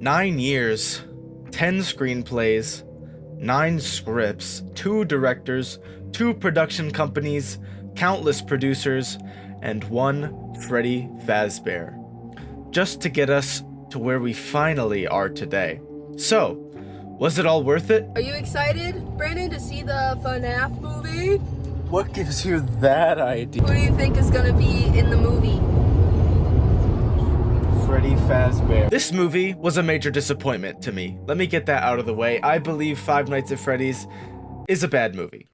9 years, 10 screenplays, 9 scripts, 2 directors, 2 production companies, countless producers, and 1 Freddy Fazbear. Just to get us to where we finally are today. So, was it all worth it? Are you excited, Brandon, to see the FNAF movie? What gives you that idea? Who do you think is gonna be in the movie? Freddy Fazbear. This movie was a major disappointment to me. Let me get that out of the way. I believe Five Nights at Freddy's is a bad movie.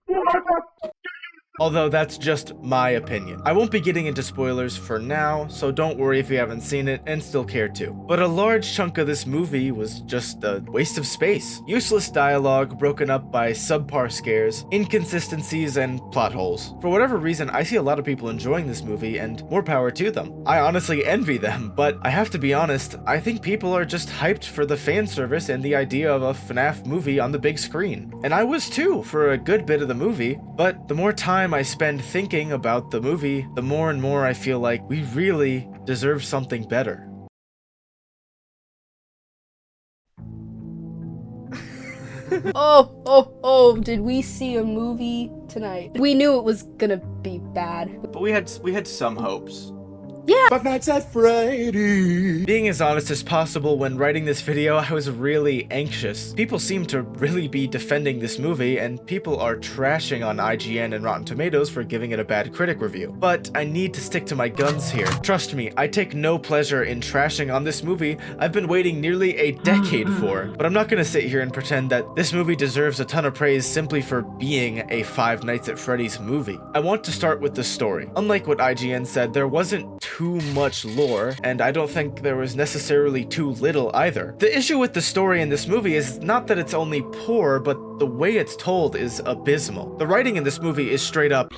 Although that's just my opinion. I won't be getting into spoilers for now, so don't worry if you haven't seen it and still care to. But a large chunk of this movie was just a waste of space. Useless dialogue broken up by subpar scares, inconsistencies, and plot holes. For whatever reason, I see a lot of people enjoying this movie, and more power to them. I honestly envy them, but I have to be honest, I think people are just hyped for the fan service and the idea of a FNAF movie on the big screen. And I was too, for a good bit of the movie, but the more time I spend thinking about the movie, the more and more I feel like we really deserve something better. Oh, did we see a movie tonight? We knew it was gonna be bad. But we had some hopes. Yeah. Five Nights at Freddy. Being as honest as possible, when writing this video, I was really anxious. People seem to really be defending this movie, and people are trashing on IGN and Rotten Tomatoes for giving it a bad critic review. But I need to stick to my guns here. Trust me, I take no pleasure in trashing on this movie I've been waiting nearly a decade for. But I'm not gonna sit here and pretend that this movie deserves a ton of praise simply for being a Five Nights at Freddy's movie. I want to start with the story. Unlike what IGN said, there wasn't too much lore, and I don't think there was necessarily too little either. The issue with the story in this movie is not that it's only poor, but the way it's told is abysmal. The writing in this movie is straight up,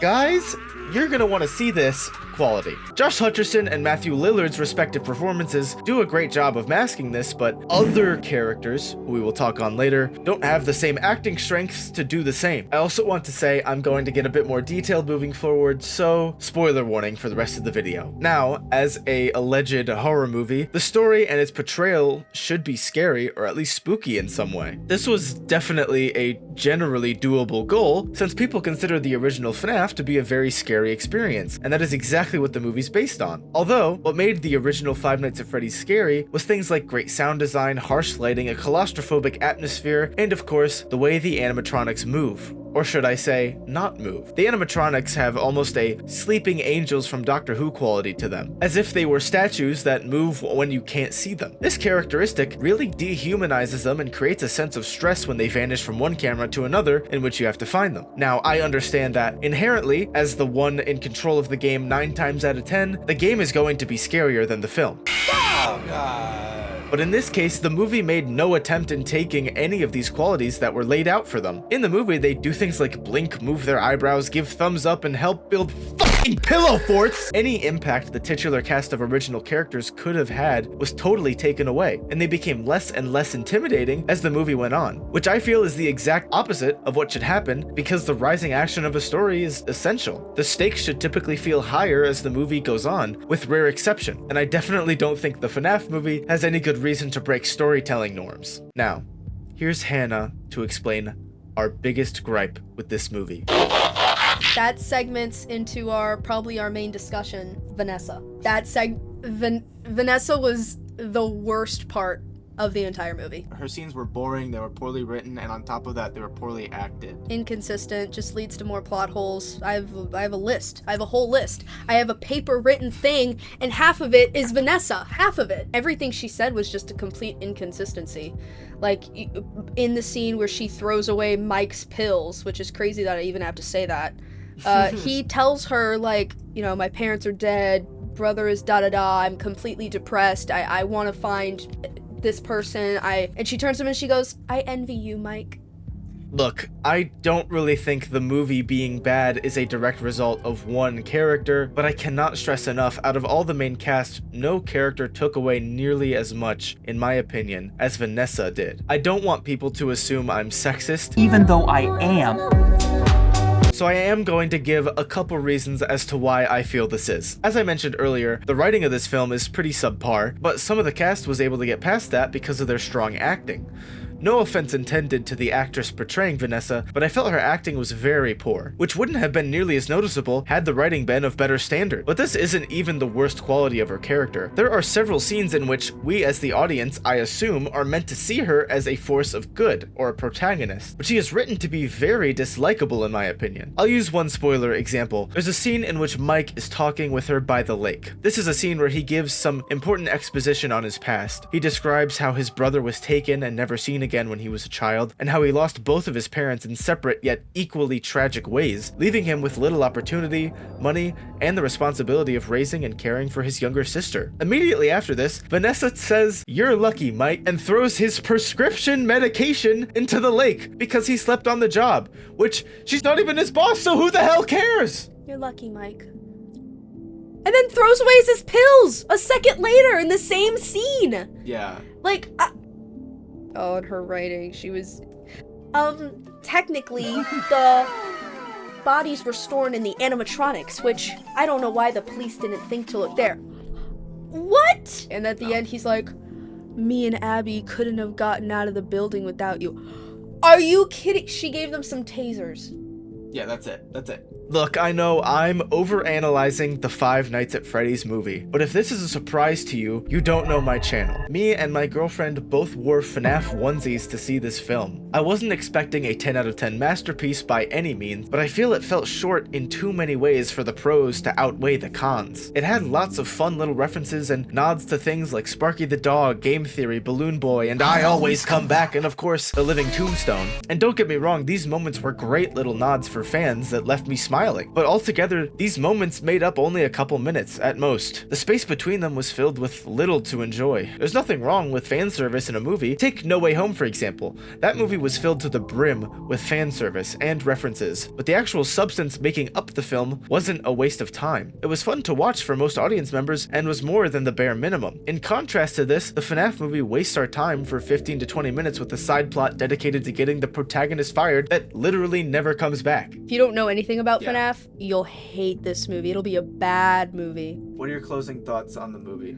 guys, you're gonna want to see this quality. Josh Hutcherson and Matthew Lillard's respective performances do a great job of masking this, but other characters, who we will talk on later, don't have the same acting strengths to do the same. I also want to say I'm going to get a bit more detailed moving forward, so spoiler warning for the rest of the video. Now, as a alleged horror movie, the story and its portrayal should be scary or at least spooky in some way. This was definitely a generally doable goal, since people consider the original FNAF to be a very scary experience, and that is exactly what the movie's based on. Although, what made the original Five Nights at Freddy's scary was things like great sound design, harsh lighting, a claustrophobic atmosphere, and of course, the way the animatronics move. Or should I say, not move. The animatronics have almost a sleeping angels from Doctor Who quality to them, as if they were statues that move when you can't see them. This characteristic really dehumanizes them and creates a sense of stress when they vanish from one camera to another in which you have to find them. Now, I understand that inherently, as the one in control of the game 9 times out of 10, the game is going to be scarier than the film. Oh, God. But in this case, the movie made no attempt in taking any of these qualities that were laid out for them. In the movie, they do things like blink, move their eyebrows, give thumbs up, and help build fucking pillow forts! Any impact the titular cast of original characters could have had was totally taken away, and they became less and less intimidating as the movie went on, which I feel is the exact opposite of what should happen because the rising action of a story is essential. The stakes should typically feel higher as the movie goes on, with rare exception, and I definitely don't think the FNAF movie has any good reason to break storytelling norms. Now, here's Hannah to explain our biggest gripe with this movie. That segments into probably our main discussion, Vanessa. Vanessa was the worst part of the entire movie. Her scenes were boring, they were poorly written, and on top of that, they were poorly acted. Inconsistent, just leads to more plot holes. I have a list. I have a whole list. I have a paper written thing, and half of it is Vanessa. Half of it. Everything she said was just a complete inconsistency. Like, in the scene where she throws away Mike's pills, which is crazy that I even have to say that, he tells her, like, you know, my parents are dead, brother is da-da-da, I'm completely depressed, I want to find this person, and she turns to him and she goes, I envy you, Mike. Look, I don't really think the movie being bad is a direct result of one character, but I cannot stress enough, out of all the main cast, no character took away nearly as much, in my opinion, as Vanessa did. I don't want people to assume I'm sexist, even though I am. so I am going to give a couple reasons as to why I feel this is. As I mentioned earlier, the writing of this film is pretty subpar, but some of the cast was able to get past that because of their strong acting. No offense intended to the actress portraying Vanessa, but I felt her acting was very poor, which wouldn't have been nearly as noticeable had the writing been of better standard. But this isn't even the worst quality of her character. There are several scenes in which we as the audience, I assume, are meant to see her as a force of good, or a protagonist, but she is written to be very dislikable in my opinion. I'll use one spoiler example. There's a scene in which Mike is talking with her by the lake. This is a scene where he gives some important exposition on his past. He describes how his brother was taken and never seen again when he was a child, and how he lost both of his parents in separate yet equally tragic ways, leaving him with little opportunity, money, and the responsibility of raising and caring for his younger sister. Immediately after this, Vanessa says, "You're lucky, Mike," and throws his prescription medication into the lake because he slept on the job, which she's not even his boss, so who the hell cares? You're lucky, Mike. And then throws away his pills a second later in the same scene. Yeah. Like, oh, and her writing, she was, technically, the bodies were stored in the animatronics, which I don't know why the police didn't think to look there. What? And at the end, he's like, "Me and Abby couldn't have gotten out of the building without you." Are you kidding? She gave them some tasers. Yeah, that's it. That's it. Look, I know I'm overanalyzing the Five Nights at Freddy's movie, but if this is a surprise to you, you don't know my channel. Me and my girlfriend both wore FNAF onesies to see this film. I wasn't expecting a 10 out of 10 masterpiece by any means, but I feel it felt short in too many ways for the pros to outweigh the cons. It had lots of fun little references and nods to things like Sparky the Dog, Game Theory, Balloon Boy, and I Always Come Back, and of course, The Living Tombstone. And don't get me wrong, these moments were great little nods for fans that left me smiling. But altogether, these moments made up only a couple minutes at most. The space between them was filled with little to enjoy. There's nothing wrong with fan service in a movie. Take No Way Home, for example. That movie was filled to the brim with fan service and references, but the actual substance making up the film wasn't a waste of time. It was fun to watch for most audience members and was more than the bare minimum. In contrast to this, the FNAF movie wastes our time for 15 to 20 minutes with a side plot dedicated to getting the protagonist fired that literally never comes back. If you don't know anything about FNAF, you'll hate this movie. It'll be a bad movie. What are your closing thoughts on the movie?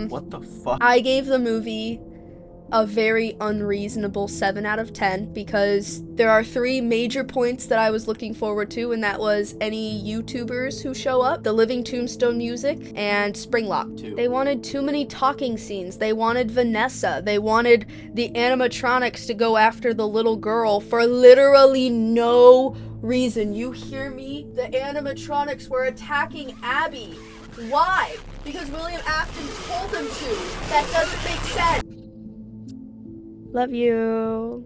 What the fuck? I gave the movie a very unreasonable 7 out of 10 because there are 3 major points that I was looking forward to, and that was any YouTubers who show up, the Living Tombstone music, and Springlock. 2. They wanted too many talking scenes. They wanted Vanessa. They wanted the animatronics to go after the little girl for literally no reason. You hear me? The animatronics were attacking Abby. Why? Because William Afton told them to. That doesn't make sense. Love you.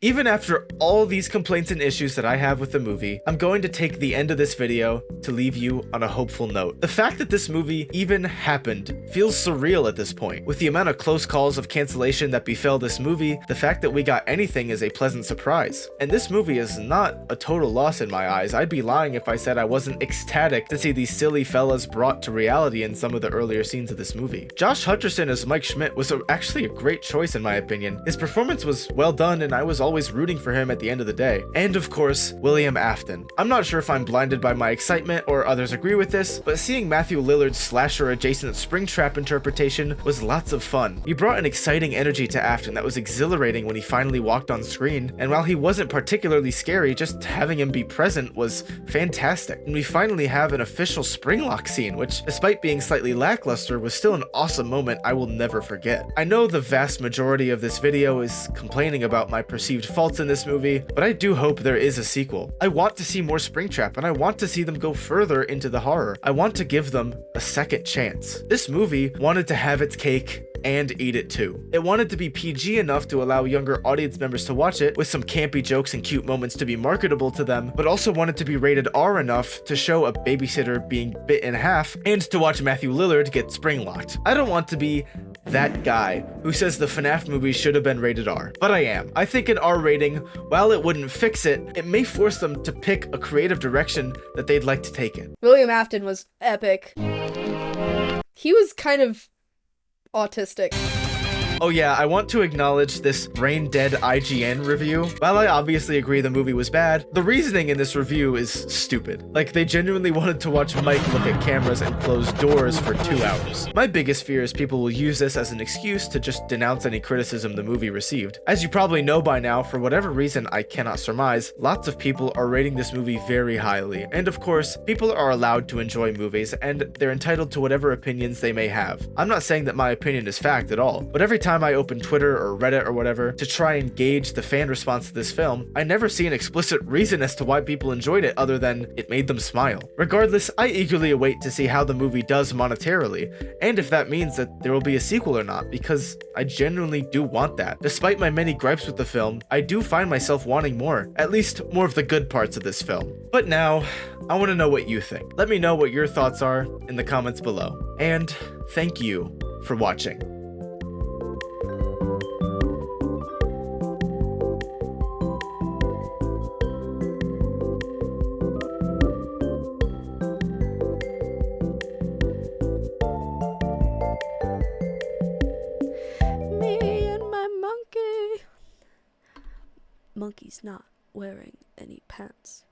Even after all these complaints and issues that I have with the movie, I'm going to take the end of this video to leave you on a hopeful note. The fact that this movie even happened feels surreal at this point. With the amount of close calls of cancellation that befell this movie, the fact that we got anything is a pleasant surprise. And this movie is not a total loss in my eyes. I'd be lying if I said I wasn't ecstatic to see these silly fellas brought to reality in some of the earlier scenes of this movie. Josh Hutcherson as Mike Schmidt was actually a great choice in my opinion. His performance was well done and I was always rooting for him at the end of the day. And of course, William Afton. I'm not sure if I'm blinded by my excitement or others agree with this, but seeing Matthew Lillard's slasher adjacent Springtrap interpretation was lots of fun. He brought an exciting energy to Afton that was exhilarating when he finally walked on screen, and while he wasn't particularly scary, just having him be present was fantastic. And we finally have an official Springlock scene, which, despite being slightly lackluster, was still an awesome moment I will never forget. I know the vast majority of this video is complaining about my perceived faults in this movie, but I do hope there is a sequel. I want to see more Springtrap, and I want to see them go further into the horror. I want to give them a second chance. This movie wanted to have its cake and eat it too. It wanted to be PG enough to allow younger audience members to watch it, with some campy jokes and cute moments to be marketable to them, but also wanted to be rated R enough to show a babysitter being bit in half and to watch Matthew Lillard get springlocked. I don't want to be that guy who says the FNAF movie should have been rated R, but I am. I think an R rating, while it wouldn't fix it, it may force them to pick a creative direction that they'd like to take it. William Afton was epic. He was kind of autistic. Oh yeah, I want to acknowledge this brain dead IGN review. While I obviously agree the movie was bad, the reasoning in this review is stupid. Like, they genuinely wanted to watch Mike look at cameras and close doors for 2 hours. My biggest fear is people will use this as an excuse to just denounce any criticism the movie received. As you probably know by now, for whatever reason I cannot surmise, lots of people are rating this movie very highly. And of course, people are allowed to enjoy movies, and they're entitled to whatever opinions they may have. I'm not saying that my opinion is fact at all, but every time I open Twitter or Reddit or whatever to try and gauge the fan response to this film, I never see an explicit reason as to why people enjoyed it other than it made them smile. Regardless, I eagerly await to see how the movie does monetarily, and if that means that there will be a sequel or not, because I genuinely do want that. Despite my many gripes with the film, I do find myself wanting more, at least more of the good parts of this film. But now, I want to know what you think. Let me know what your thoughts are in the comments below. And thank you for watching. Me and my monkey. Monkey's not wearing any pants.